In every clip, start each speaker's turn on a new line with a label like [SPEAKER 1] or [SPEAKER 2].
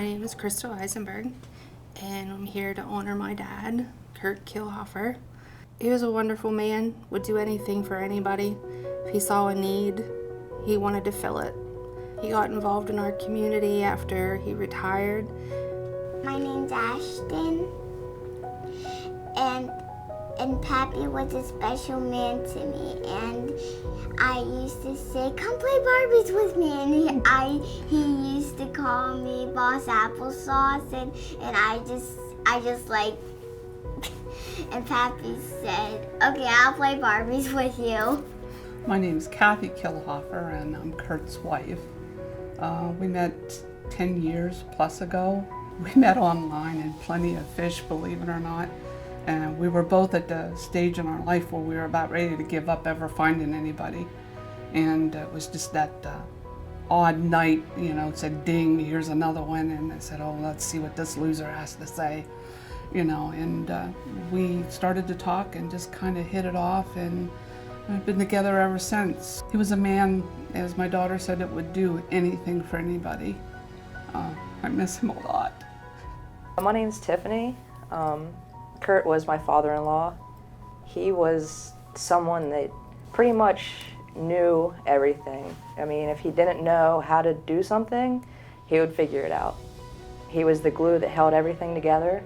[SPEAKER 1] My name is Crystal Eisenberg, and I'm here to honor my dad, Kurt Keilhofer. He was a wonderful man, would do anything for anybody. If he saw a need, he wanted to fill it. He got involved in our community after he retired.
[SPEAKER 2] My name's Ashton, and Pappy was a special man to me, and I used to say, "Come play Barbies with me," and he used to call me Boss Applesauce, and I just like, and Pappy said, "Okay, I'll play Barbies with you."
[SPEAKER 3] My name's Kathy Keilhofer, and I'm Kurt's wife. We met 10 years plus ago. We met online in Plenty of Fish, believe it or not. And we were both at the stage in our life where we were about ready to give up ever finding anybody. And it was just that odd night, it said ding, here's another one. And I said, oh, let's see what this loser has to say. And we started to talk and just kind of hit it off, and we've been together ever since. He was a man, as my daughter said, that would do anything for anybody. I miss him a lot.
[SPEAKER 4] My name's Tiffany. Kurt was my father-in-law. He was someone that pretty much knew everything. I mean, if he didn't know how to do something, he would figure it out. He was the glue that held everything together.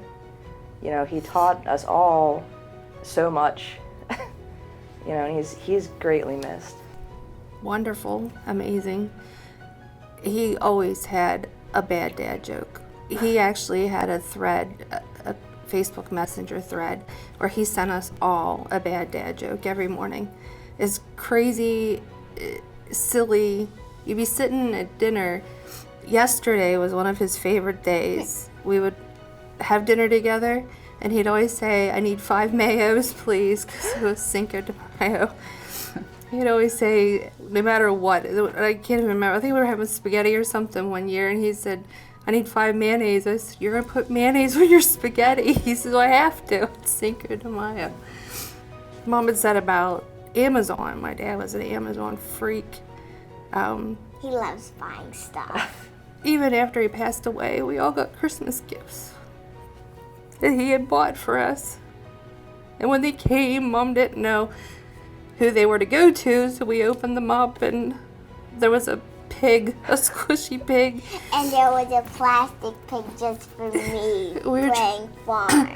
[SPEAKER 4] He taught us all so much. And he's greatly missed.
[SPEAKER 1] Wonderful, amazing. He always had a bad dad joke. He actually had a thread, a Facebook Messenger thread, where he sent us all a bad dad joke every morning. It's crazy, silly. You'd be sitting at dinner. Yesterday was one of his favorite days. We would have dinner together, and he'd always say, "I need 5 mayos, please," because it was Cinco de Mayo. He'd always say, no matter what, I can't even remember, I think we were having spaghetti or something one year, and he said, "I need 5 mayonnaise." I said, "You're going to put mayonnaise with your spaghetti?" He said, "Well, I have to. It's Cinco de Mayo." Mom had said about Amazon. My dad was an Amazon freak.
[SPEAKER 2] He loves buying stuff.
[SPEAKER 1] Even after he passed away, we all got Christmas gifts that he had bought for us. And when they came, Mom didn't know who they were to go to, so we opened them up, and there was a pig, a squishy pig.
[SPEAKER 2] And there was a plastic pig just for me playing farm.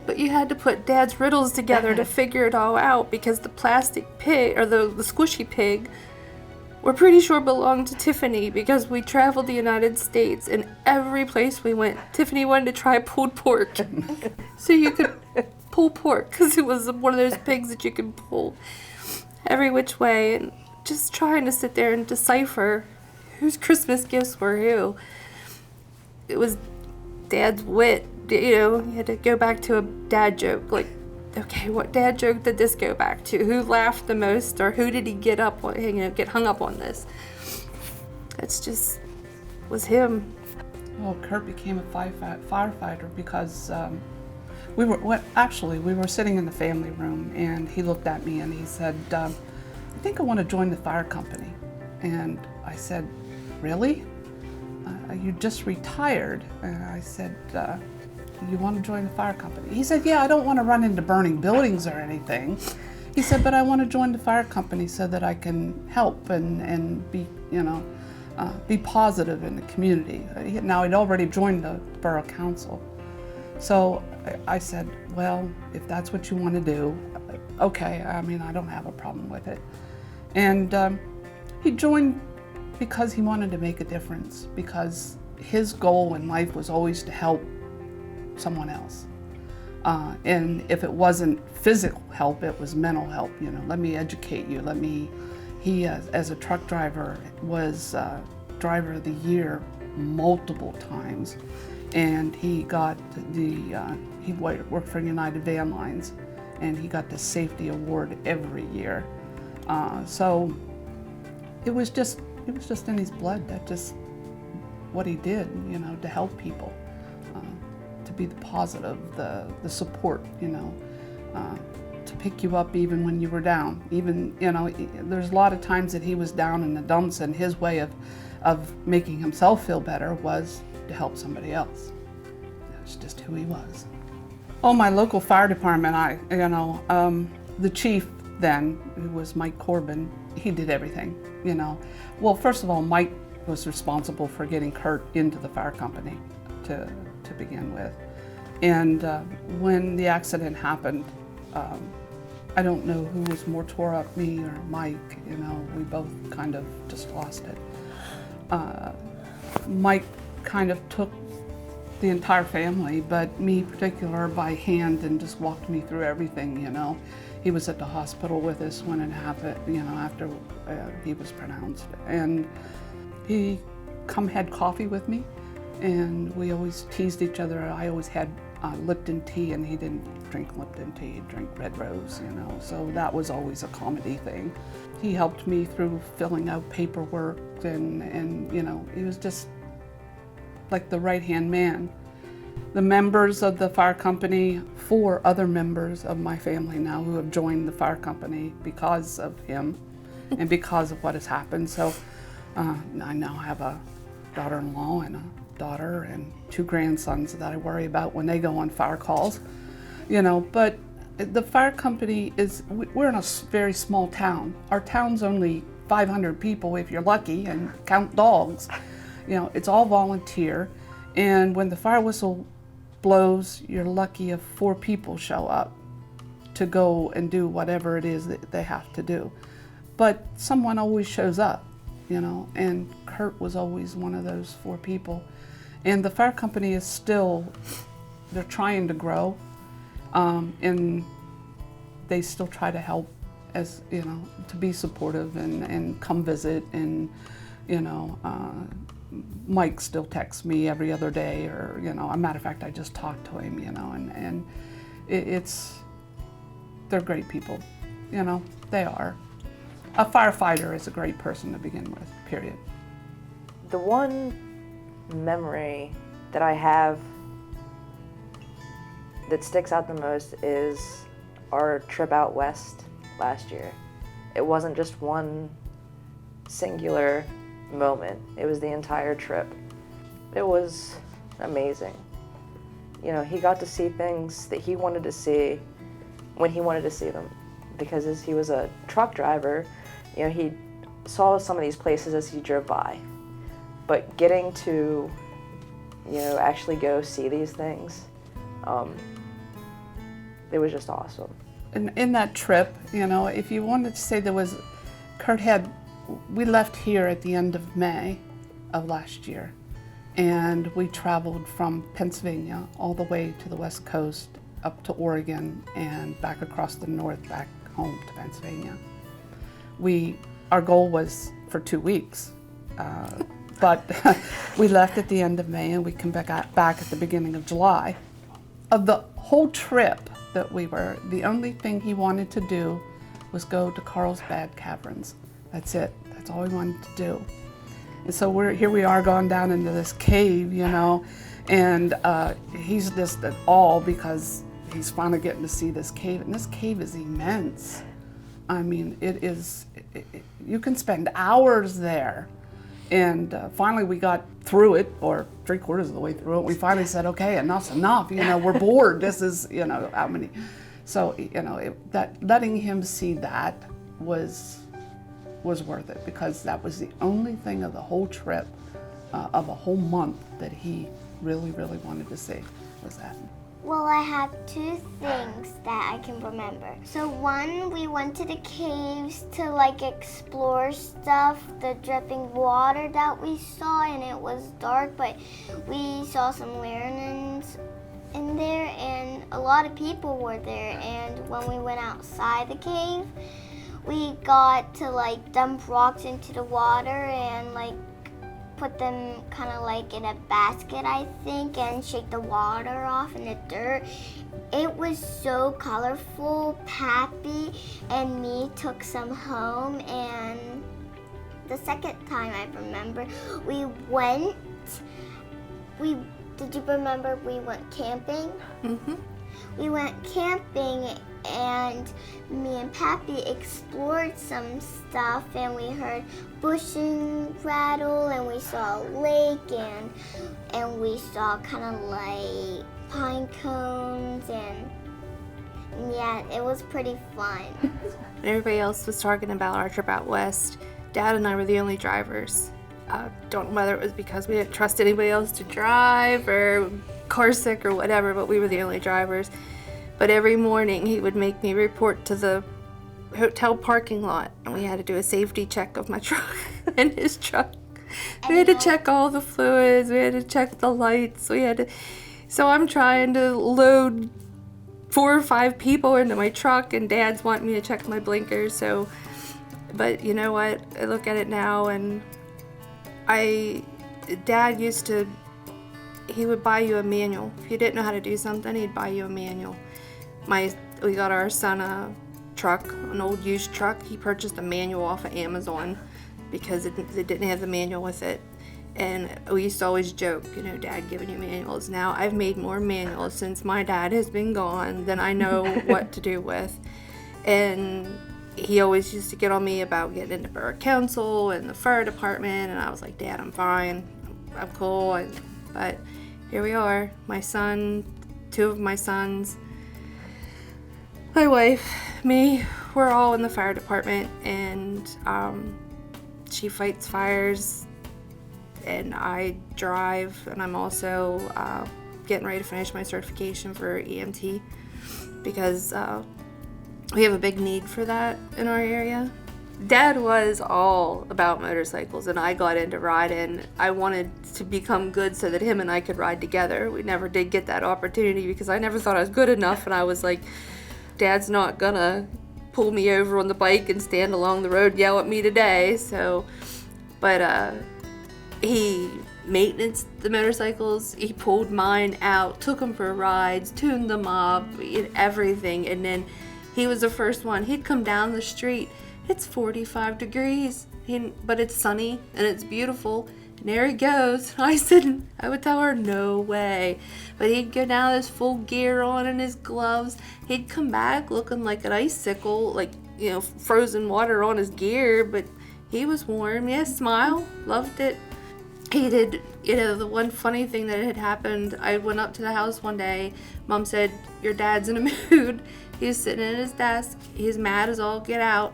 [SPEAKER 1] But you had to put Dad's riddles together to figure it all out, because the plastic pig, or the squishy pig, we're pretty sure belonged to Tiffany, because we traveled the United States, and every place we went, Tiffany wanted to try pulled pork. So you could pull pork, because it was one of those pigs that you could pull every which way, and just trying to sit there and decipher whose Christmas gifts were who. It was Dad's wit, you had to go back to a dad joke, like, okay, what dad joke did this go back to? Who laughed the most, or who did he get hung up on this? That's just, was him.
[SPEAKER 3] Well, Kurt became a firefighter because we were sitting in the family room, and he looked at me and he said, "I think I want to join the fire company." And I said, "Really? You just retired?" And I said, "You want to join the fire company?" He said, "Yeah, I don't want to run into burning buildings or anything." He said, "But I want to join the fire company so that I can help and be, be positive in the community." Now, he'd already joined the borough council. So I said, "Well, if that's what you want to do, okay, I mean, I don't have a problem with it." And he joined because he wanted to make a difference, because his goal in life was always to help someone else. And if it wasn't physical help, it was mental help. Let me educate you. He, as a truck driver, was driver of the year multiple times. And he got he worked for United Van Lines, and he got the safety award every year. So it was just in his blood, that just what he did, to help people, to be the positive, the support, to pick you up even when you were down. Even, there's a lot of times that he was down in the dumps, and his way of making himself feel better was to help somebody else. That's just who he was. Oh, my local fire department, the chief then, who was Mike Corbin, he did everything, Well, first of all, Mike was responsible for getting Kurt into the fire company to begin with. And when the accident happened, I don't know who was more tore up, me or Mike, we both kind of just lost it. Mike kind of took the entire family, but me in particular, by hand and just walked me through everything, He was at the hospital with us when it happened, after he was pronounced. And he had coffee with me, and we always teased each other. I always had Lipton tea, and he didn't drink Lipton tea, he'd drink Red Rose, so that was always a comedy thing. He helped me through filling out paperwork, and he was just like the right-hand man. The members of the fire company, 4 other members of my family now who have joined the fire company because of him and because of what has happened. So I now have a daughter-in-law and a daughter and 2 grandsons that I worry about when they go on fire calls, but the fire company we're in a very small town. Our town's only 500 people if you're lucky and count dogs. It's all volunteer, and when the fire whistle blows, you're lucky if 4 people show up to go and do whatever it is that they have to do. But someone always shows up, and Kurt was always one of those 4 people. And the fire company is they're trying to grow, and they still try to help as, to be supportive and come visit, and, Mike still texts me every other day, or, a matter of fact, I just talked to him, and they're great people, they are. A firefighter is a great person to begin with, period.
[SPEAKER 4] The one memory that I have that sticks out the most is our trip out west last year. It wasn't just one singular moment, it was the entire trip. It was amazing. He got to see things that he wanted to see when he wanted to see them, because as he was a truck driver, he saw some of these places as he drove by. But getting to, actually go see these things, it was just awesome.
[SPEAKER 3] In that trip, if you wanted to say we left here at the end of May of last year, and we traveled from Pennsylvania all the way to the West Coast, up to Oregon, and back across the north, back home to Pennsylvania. Our goal was for 2 weeks, but we left at the end of May, and we came back at the beginning of July. Of the whole trip that the only thing he wanted to do was go to Carlsbad Caverns. That's it. That's all he wanted to do. And so here we are going down into this cave, and he's just at awe because he's finally getting to see this cave. And this cave is immense. I mean, you can spend hours there. And finally we got through it, or 3/4 of the way through it. We finally said, okay, enough's enough. We're bored. This is, how many. So, that letting him see that was worth it, because that was the only thing of the whole trip, of a whole month, that he really, really wanted to see, was that.
[SPEAKER 2] Well, I have 2 things that I can remember. So one, we went to the caves to explore stuff, the dripping water that we saw, and it was dark, but we saw some lions in there, and a lot of people were there. And when we went outside the cave, we got to dump rocks into the water and put them kind of in a basket, I think, and shake the water off in the dirt. It was so colorful. Pappy and me took some home, and the second time I remember, we Did you remember we went camping?
[SPEAKER 1] Mm-hmm.
[SPEAKER 2] We went camping and me and Pappy explored some stuff and we heard bushing rattle and we saw a lake and we saw kind of like pine cones and yeah, it was pretty fun.
[SPEAKER 1] Everybody else was talking about our trip out west. Dad and I were the only drivers. Don't know whether it was because we didn't trust anybody else to drive or car sick or whatever, but we were the only drivers. But every morning he would make me report to the hotel parking lot, and we had to do a safety check of my truck and his truck. We had to check all the fluids, we had to check the lights, so I'm trying to load 4 or 5 people into my truck, and Dad's wanting me to check my blinkers, but you know what, I look at it now, and Dad he would buy you a manual. If you didn't know how to do something, he'd buy you a manual. We got our son a truck, an old used truck. He purchased a manual off of Amazon because it didn't have the manual with it. And we used to always joke, Dad giving you manuals. Now I've made more manuals since my dad has been gone than I know what to do with. And he always used to get on me about getting into borough council and the fire department. And I was like, Dad, I'm fine. I'm cool. But here we are. My son, 2 of my sons, my wife, me, we're all in the fire department, and she fights fires, and I drive, and I'm also getting ready to finish my certification for EMT because we have a big need for that in our area. Dad was all about motorcycles, and I got into riding. I wanted to become good so that him and I could ride together. We never did get that opportunity because I never thought I was good enough, and I was like, Dad's not gonna pull me over on the bike and stand along the road and yell at me today. But he maintenance the motorcycles. He pulled mine out, took them for rides, tuned them up, everything. And then he was the first one. He'd come down the street. It's 45 degrees, but it's sunny and it's beautiful. And there he goes. I would tell her, no way. But he'd go down with his full gear on and his gloves. He'd come back looking like an icicle, like, frozen water on his gear, but he was warm. Yeah, smile, loved it. He did, the one funny thing that had happened, I went up to the house one day. Mom said, your dad's in a mood. He was sitting at his desk. He's mad as all get out.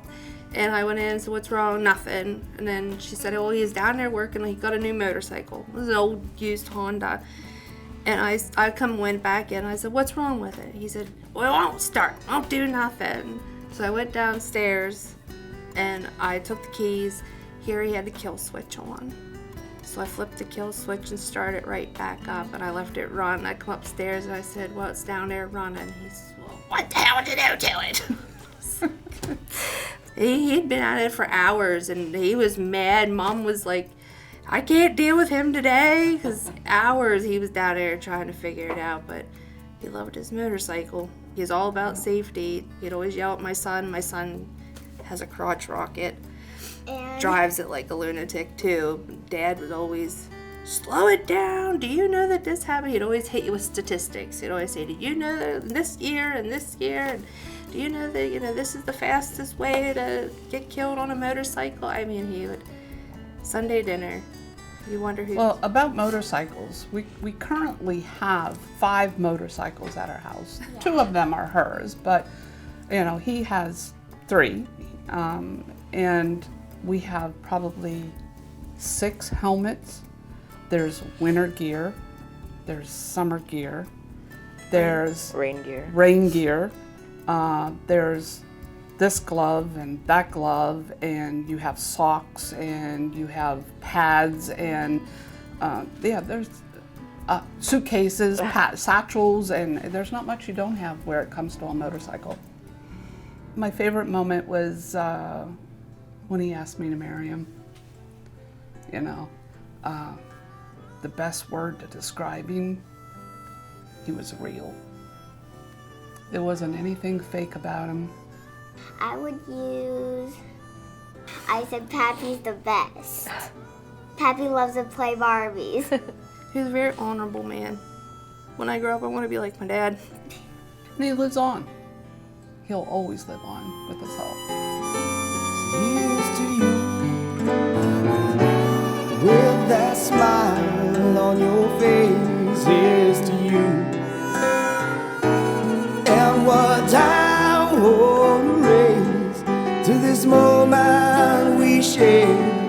[SPEAKER 1] And I went in and said, what's wrong? Nothing. And then she said, oh, he's down there working. He got a new motorcycle. It was an old used Honda. And I went back in. I said, what's wrong with it? He said, well, it won't start. It won't do nothing. So I went downstairs and I took the keys. Here he had the kill switch on. So I flipped the kill switch and started it right back up. And I left it run. I come upstairs and I said, well, it's down there running. He said, well, what the hell did you do to it? He'd been at it for hours and he was mad. Mom was like, I can't deal with him today, because hours he was down there trying to figure it out. But he loved his motorcycle. He was all about safety. He'd always yell at my son. My son has a crotch rocket, drives it like a lunatic too. Dad would always, slow it down. Do you know that this happened? He'd always hit you with statistics. He'd always say, do you know that this year and this year? And do you know that, this is the fastest way to get killed on a motorcycle? I mean, he would, Sunday dinner, you wonder who.
[SPEAKER 3] Well, about motorcycles, we currently have 5 motorcycles at our house. Yeah. 2 of them are hers, but, he has 3. And we have probably 6 helmets. There's winter gear, there's summer gear, there's
[SPEAKER 4] rain gear.
[SPEAKER 3] There's this glove and that glove, and you have socks and you have pads and there's suitcases, satchels, and there's not much you don't have where it comes to a motorcycle. My favorite moment was when he asked me to marry him. The best word to describe him, he was real. There wasn't anything fake about him.
[SPEAKER 2] I said Pappy's the best. Pappy loves to play Barbies.
[SPEAKER 1] He was a very honorable man. When I grow up, I want to be like my dad.
[SPEAKER 3] And he lives on. He'll always live on with us all.
[SPEAKER 5] Here's to you, with that smile on your face. Here's to you, and what I want to raise to this moment we share.